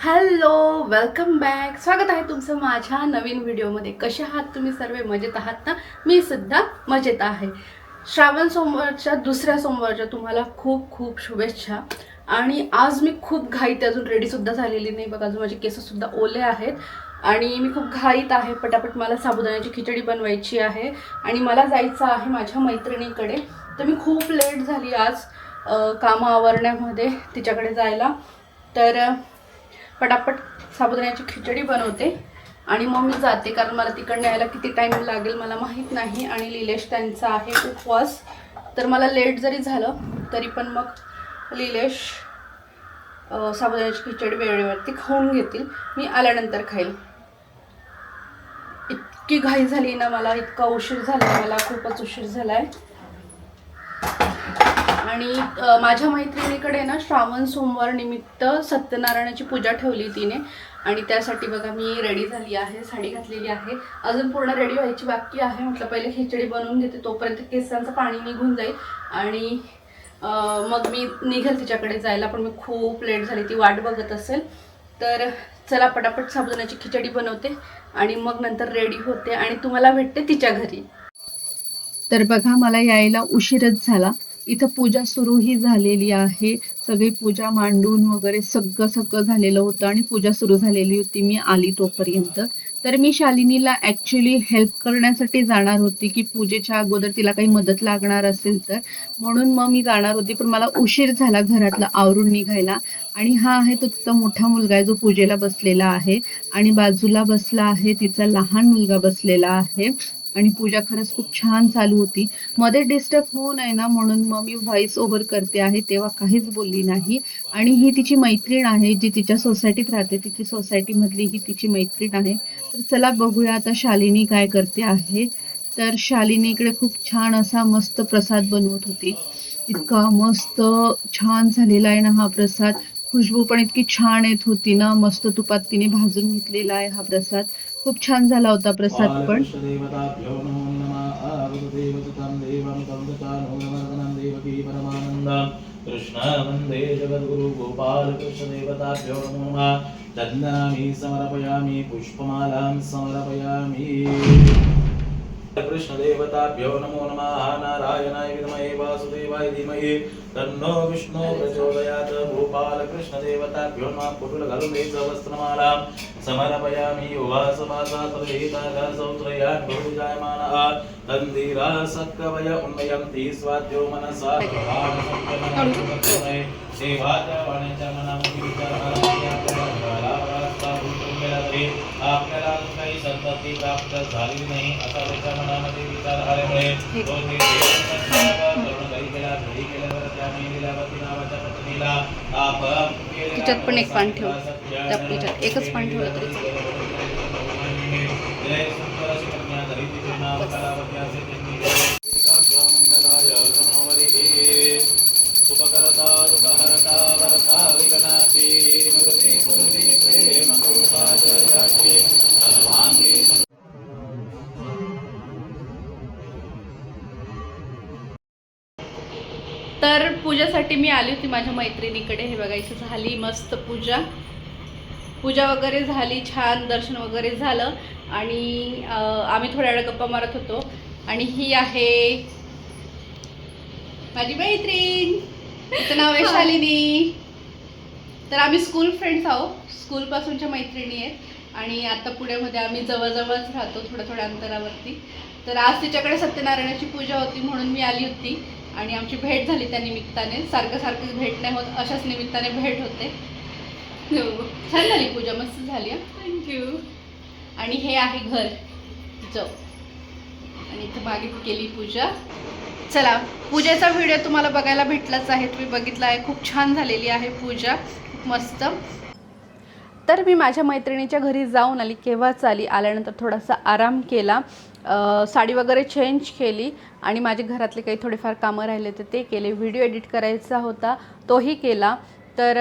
Hello, welcome back. स्वागत आहे तुमचं माझ्या नवीन व्हिडिओमध्ये. कसे आहात तुम्ही सर्व? मजेत आहात ना? मी सुद्धा मजेत आहे. श्रावण सोमवारच्या दुसऱ्या सोमवारच्या तुम्हाला खूप खूप शुभेच्छा. आणि आज मी खूप घाईत, अजून रेडीसुद्धा झालेली नाही बघा. अजून माझे केससुद्धा ओले आहेत आणि मी खूप घाईत आहे. पटापट मला साबुदाण्याची खिचडी बनवायची आहे आणि मला जायचं आहे माझ्या मैत्रिणीकडे. तर मी खूप लेट झाली आज कामं आवरण्यामध्ये तिच्याकडे जायला. तर पटापट साबुदाण्याची खिचडी बनवते आणि मग मी जाते, कारण मला तिकडनं यायला किती टाईम लागेल मला माहीत नाही. आणि लिलेश त्यांचा आहे उपवास, तर मला लेट जरी झालं तरी पण मग लिलेश साबुदाण्याची खिचडी वेळेवरती खाऊन घेतील. मी आल्यानंतर खाईल. इतकी घाई झाली ना मला, इतका उशीर झाला मला, खूपच उशीर झाला आहे. आणि माझ्या मैत्रिणीकडे ना श्रावण सोमवार निमित्त सत्यनारायणाची पूजा ठेवली तिने, आणि त्यासाठी बघा मी रेडी झाली आहे, साडी घातलेली आहे. अजून पूर्ण रेडी व्हायची बाकी आहे. म्हटलं पहिले खिचडी बनवून घेते, तोपर्यंत केसांचं पाणी निघून जाईल आणि मग मी निघेल तिच्याकडे जायला. पण मी खूप लेट झाली, ती वाट बघत असेल. तर चला पटापट साबुदाण्याची खिचडी बनवते आणि मग नंतर रेडी होते आणि तुम्हाला भेटते तिच्या घरी. तर बघा मला यायला उशीरच झाला. इथं पूजा सुरूही झालेली आहे. सगळी पूजा मांडून वगैरे सगळं झालेलं होतं आणि पूजा सुरू झालेली होती मी आली तोपर्यंत. तर मी शालिनीला ॲक्च्युली हेल्प करण्यासाठी जाणार होती, की पूजेच्या अगोदर तिला काही मदत लागणार असेल तर, म्हणून मग मी जाणार होती. पण मला उशीर झाला घरातलं आवरून निघायला. आणि हा आहे तो तिचा मोठा मुलगा आहे जो पूजेला बसलेला आहे, आणि बाजूला बसला आहे तिचा लहान मुलगा बसलेला आहे. आणि पूजा खरंच खूप छान चालू होती. मध्ये डिस्टर्ब होऊ नये ना म्हणून मग मी व्हॉइस ओव्हर करते आहे, तेव्हा काहीच बोलली नाही. आणि ही तिची मैत्रीण आहे जी तिच्या सोसायटीत राहते, तिची सोसायटीमधली ही तिची मैत्रीण आहे. तर चला बघूया आता शालिनी काय करते आहे. तर शालिनी इकडे खूप छान असा मस्त प्रसाद बनवत होती. इतका मस्त छान झालेला आहे ना हा प्रसाद. खुशबू पण इतकी छान येत होती ना, मस्त तुपात तिने भाजून घेतलेला आहे हा प्रसाद. खूप छान झाला होता प्रसाद पण. कृष्ण वंदे जगद्गुरु गोपाल कृष्ण देवताभ्यो नमो नमः. दध्नामि समर्पयामि पुष्पमालां समर्पयामि. कृष्णदेवताभ्यो नमो नमः. नारायणाय विद्महे वासुदेवाय धीमहि तन्नो विष्णु प्रचोदयात्. गोपाल कृष्णदेवताभ्यो नमः. पुटुल घालून वस्त्रमालां समर्पयामि. उवासमासात् सौत्रयान् बहुजायमानः तन्धीरा सत्कवय उन्नयन्ति स्वाद्यो मनसा आपल्याला काही संतती प्राप्त झाली नाही असा त्याच्या मनामध्ये विचार आल्यामुळे तो घरी गेला. घरी गेल्यावर त्याने लीलावती नावाच्या पत्नीला तिच्यात पण एक पान ठेव, त्याच्यात एकच पान ठेवलं तरी घरी तिचे नाव कलावती असे त्यांनी सुखकरता दुःखहरता वरता विघ्नाची हृदय पूर्वी प्रेम कृपा जयाची सर्वांगी. तर पूजेसाठी मी आली होती माझ्या मैत्रिणीकडे. हे बघा इथे झाली मस्त पूजा. पूजा वगैरे झाली, छान दर्शन वगैरे झालं आणि आम्ही थोड्या वेळ गप्पा मारत होतो. आणि ही आहे माझी मैत्रीण, तिचं नाव आहे शालिनी. तर आम्ही स्कूल फ्रेंड्स आहोत, स्कूलपासूनच्या मैत्रिणी आहेत आणि आता पुण्यामध्ये आम्ही जवळजवळच राहतो, थोड्या अंतरावरती. तर आज तिच्याकडे सत्यनारायणाची पूजा होती म्हणून मी आली होती आणि आमची भेट झाली त्या निमित्ताने. सारखं भेट नाही होत, अशाच निमित्ताने भेट होते. छान झाली पूजा, मस्त झाली. थँक्यू. आणि हे आहे घर तिचं, आणि इथं मागे केली पूजा. चला, पूजेचा व्हिडिओ तुम्हाला बघायला भेटलाच आहे, तुम्ही बघितला आहे. खूप छान झालेली आहे पूजा, खूप मस्त. तर मी माझ्या मैत्रिणीच्या घरी जाऊन आली, केव्हाच आली. आल्यानंतर थोडासा आराम केला, साडी वगैरे चेंज केली आणि माझे घरातले काही थोडेफार कामं राहिले तर ते केले. व्हिडिओ एडिट करायचा होता तोही केला. तर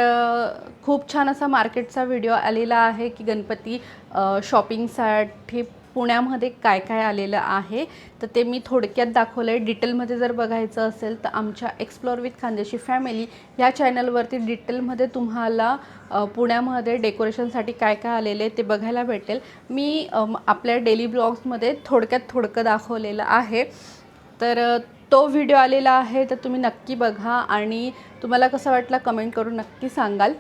खूप छान असा मार्केटचा व्हिडिओ आलेला आहे की गणपती शॉपिंगसाठी पुण्यामध्ये काय काय आलेलं आहे तर ते मी थोडक्यात दाखवलं आहे. डिटेलमध्ये जर बघायचं असेल तर आमच्या एक्सप्लोर विथ खानदेशी फॅमिली या चॅनलवरती डिटेलमध्ये तुम्हाला पुण्यामध्ये डेकोरेशनसाठी काय काय आलेले ते बघायला भेटेल. मी आपल्या डेली ब्लॉग्समध्ये थोडकं दाखवलेलं आहे. तर तो व्हिडिओ आलेला आहे तर तुम्ही नक्की बघा आणि तुम्हाला कसं वाटलं कमेंट करून नक्की सांगाल.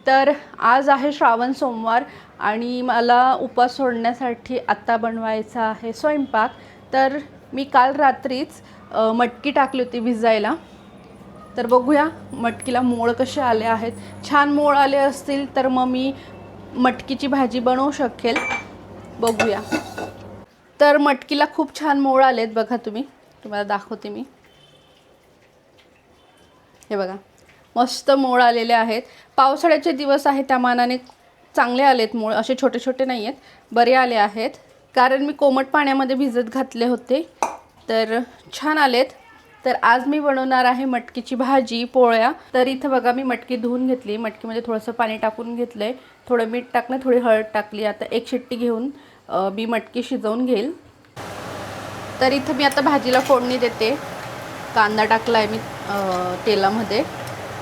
तर आज आहे श्रावण सोमवार आणि मला उपवास सोडण्यासाठी आत्ता बनवायचा आहे स्वयंपाक. तर मी काल रात्रीच मटकी टाकली होती भिजायला. तर बघूया मटकीला मोळ कसे आले आहेत. छान मोळ आले असतील तर मग मी मटकीची भाजी बनवू शकेल. बघूया. तर मटकीला खूप छान मोळ आलेत बघा. तुम्हाला दाखवते मी. हे बघा मस्त मोळ आलेले आहेत. पावसाळ्याचे दिवस आहे त्या मानाने चांगले आलेत मोळ. असे छोटे छोटे नाही आहेत, बरे आले आहेत. कारण मी कोमट पाण्यामध्ये भिजत घातले होते तर छान आलेत. तर आज मी बनवणार आहे मटकीची भाजी पोळ्या. तर इथं बघा मी मटकी धुवून घेतली. मटकीमध्ये थोडंसं पाणी टाकून घेतलं आहे, थोडं मीठ टाकलं, थोडी हळद टाकली. आता एक शिट्टी घेऊन मी मटकी शिजवून घेईल. तर इथं मी आता भाजीला फोडणी देते. कांदा टाकला आहे मी तेलामध्ये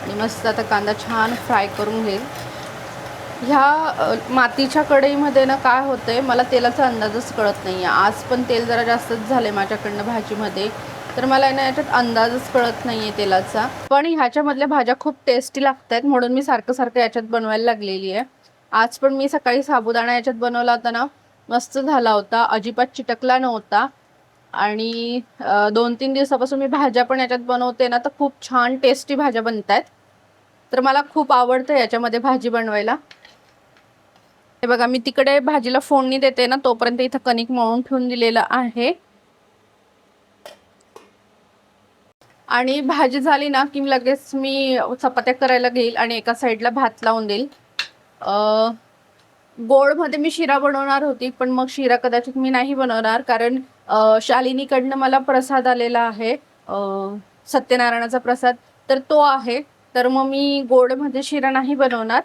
आणि मस्त आता कांदा छान फ्राय करून घेईल. ह्या मातीच्या कढईमध्ये ना काय होतं आहे मला तेलाचा अंदाजच कळत नाही आहे. आज पण तेल जरा जास्तच झालं आहे माझ्याकडनं भाजीमध्ये. तर मला ना याच्यात अंदाजच कळत नाही आहे तेलाचा. पण ह्याच्यामधल्या भाज्या खूप टेस्टी लागत आहेत म्हणून मी सारखं याच्यात बनवायला लागलेली आहे. आज पण मी सकाळी साबुदाणा याच्यात बनवला होता ना, मस्त झाला होता, अजिबात चिटकला नव्हता. आणि 2-3 दिवसापासून मी भाज्या पण याच्यात बनवते ना तर खूप छान टेस्टी भाज्या बनत आहेत. तर मला खूप आवडतं याच्यामध्ये भाजी बनवायला. हे बघा मी तिकडे भाजीला फोडणी देते ना तोपर्यंत इथं कणिक मळून ठेवून दिलेलं आहे. आणि भाजी झाली ना की लगेच मी चपात्या करायला घेईल आणि एका साईडला भात लावून देईल. गोडमध्ये मी शिरा बनवणार होती पण मग शिरा कदाचित मी नाही बनवणार कारण शालिनीकडनं मला प्रसाद आलेला आहे, सत्यनारायणाचा प्रसाद. तर तो आहे. तर मग मी गोडमध्ये शिरा नाही बनवणार,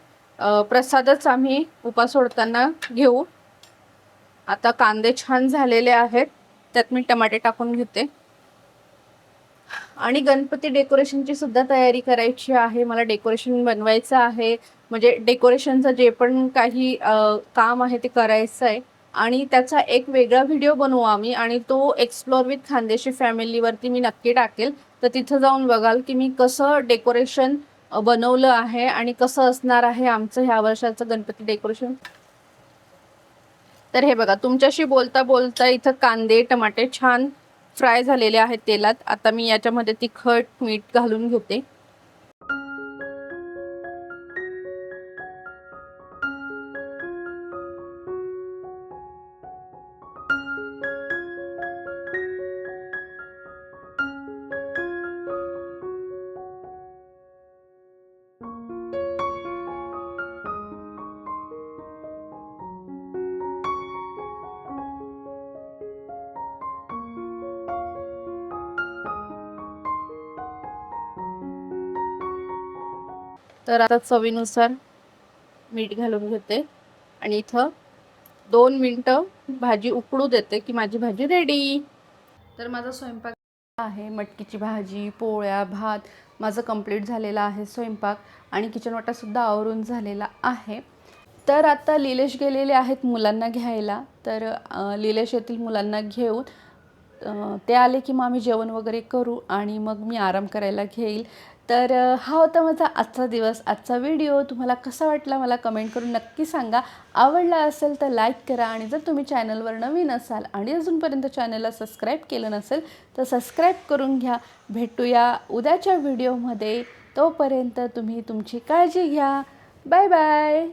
प्रसादच आम्ही उपास सोडताना घेऊ. आता कांदे छान झालेले आहेत, त्यात मी टमाटे टाकून घेते. आणि गणपती डेकोरेशनची सुद्धा तयारी करायची आहे. मला डेकोरेशन बनवायचं आहे, म्हणजे डेकोरेशनचं जे पण काही काम आहे ते करायचं आहे. आणि त्याचा एक वेगळा व्हिडिओ बनवू आम्ही आणि तो एक्सप्लोर विथ खानदेशी फॅमिलीवरती मी नक्की टाकेल. तर तिथं जाऊन बघाल की मी कसं डेकोरेशन बनवलं आहे आणि कसं असणार आहे आमचं ह्या वर्षाचं गणपती डेकोरेशन. तर हे बघा तुमच्याशी बोलता बोलता इथं कांदे टमाटे छान फ्राय झालेले आहेत तेलात. आता मी याच्यामध्ये तिखट मीठ घालून घेते. तर आता चवीनुसार मीठ घालून घेते आणि इथं 2 मिनटं भाजी उकळू देते की माझी भाजी रेडी. तर माझा स्वयंपाक आहे. मटकीची भाजी पोळ्या भात माझं कंप्लीट झालेला आहे स्वयंपाक आणि किचन वाटासुद्धा आवरून झालेला आहे. तर आता लीलेश गेलेले आहेत मुलांना घ्यायला. तर लीलेश येथील मुलांना घेऊन ते आले की मग आम्ही जेवण वगैरे करू आणि मग मी आराम करायला घेईल. तर हा होता माझा आजचा दिवस, आजचा व्हिडिओ. तुम्हाला कसा वाटला मला कमेंट करून नक्की सांगा. आवडला असेल तर लाईक करा आणि जर तुम्ही चॅनलवर नवीन असाल आणि अजूनपर्यंत चॅनलला सबस्क्राईब केलं नसेल तर सबस्क्राईब करून घ्या. भेटूया उद्याच्या व्हिडिओमध्ये. तोपर्यंत तुम्ही तुमची काळजी घ्या. Bye bye.